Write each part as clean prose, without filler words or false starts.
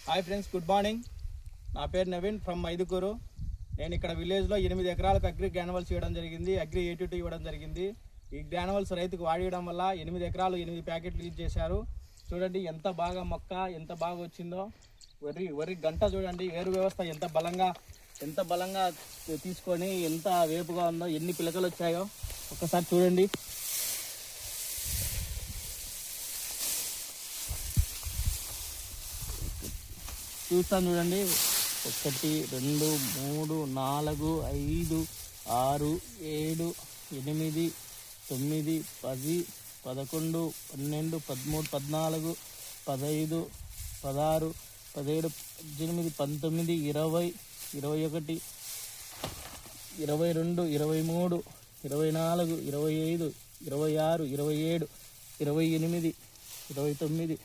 Hi friends, good morning. నా పేరు Naveen from Mydukur. నేను ఇక్కడ విలేజ్లో 8 ఎకరాలకు అగ్రి గ్రానువల్స్ ఇవ్వడం జరిగింది. అగ్రి 82 ఇవ్వడం జరిగింది. ఈ గ్రానువల్స్ రైతుకు వాడియడం వల్ల 8 ఎకరాలు 8 ప్యాకెట్లు యూజ్ చేశారు. చూడండి ఎంత బాగా మొక్క ఎంత బాగా వచ్చిందో. వరి గంట చూడండి, వేరు వ్యవస్థ ఎంత బలంగా తీసుకొని ఎంత వేపుగా ఉందో, ఎన్ని పిలకలు వచ్చాయో ఒక్కసారి చూడండి. చూస్తాను చూడండి, 1 2 3 4 5 6 7 8 9 10 11 12 13 14 15 16 17 18 19 20 21 22 23 24 25 26 27 28 29 30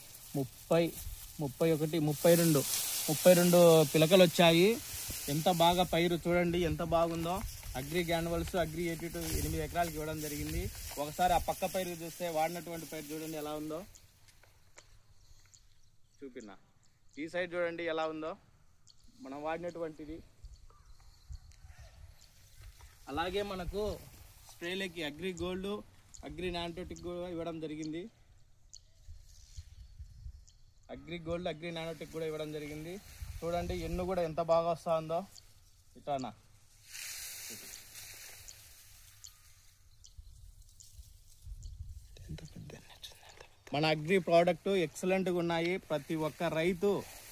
31 32 పిలకలు వచ్చాయి. ఎంత బాగా పైరు చూడండి, ఎంత బాగుందో. అగ్రి గ్రానువల్స్ అగ్రి 82 8 ఎకరాలకు ఇవ్వడం జరిగింది. ఒకసారి ఆ పక్క పైరు చూస్తే వాడినటువంటి పైరు చూడండి ఎలా ఉందో. చూపినా ఈ సైడ్ చూడండి ఎలా ఉందో మనం వాడినటువంటిది. అలాగే మనకు స్ప్రేలకి అగ్రి గోల్డ్ అగ్రి నానోటెక్ కూడా ఇవ్వడం జరిగింది. అగ్రి గోల్డ్ అగ్రి నానోటెక్ కూడా ఇవ్వడం జరిగింది. చూడండి ఎన్ను కూడా ఎంత బాగా వస్తుందో. ఇట్లానా మన అగ్రి ప్రోడక్ట్ ఎక్సలెంట్గా ఉన్నాయి. ప్రతి ఒక్క రైతు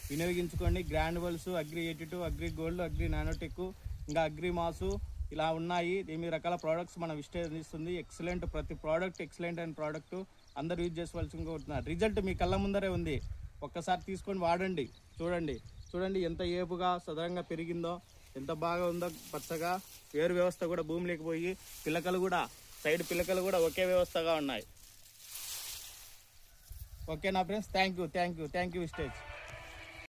వినియోగించుకోండి. Granules agri 82 agri gold agri nanotech ఇంకా అగ్రి మాసు ఇలా ఉన్నాయి. 8 రకాల ప్రోడక్ట్స్ మనం విశ్లేషిస్తుంది. ఎక్సలెంట్, ప్రతి ప్రోడక్ట్ ఎక్సలెంట్ అయిన ప్రోడక్ట్ అందరూ యూజ్ చేసుకోవాల్సిందిగా ఉంటున్నారు. రిజల్ట్ మీ కళ్ళ ముందరే ఉంది. ఒక్కసారి తీసుకొని వాడండి. చూడండి ఎంత ఏపుగా సదరంగా పెరిగిందో, ఎంత బాగా ఉందో. పచ్చగా వేరు వ్యవస్థ కూడా భూమిలోకి పోయి పిలకలు కూడా సైడ్ పిలకలు కూడా ఒకే వ్యవస్థగా ఉన్నాయి. ఓకేనా ఫ్రెండ్స్, థ్యాంక్ యూ విస్టేజ్.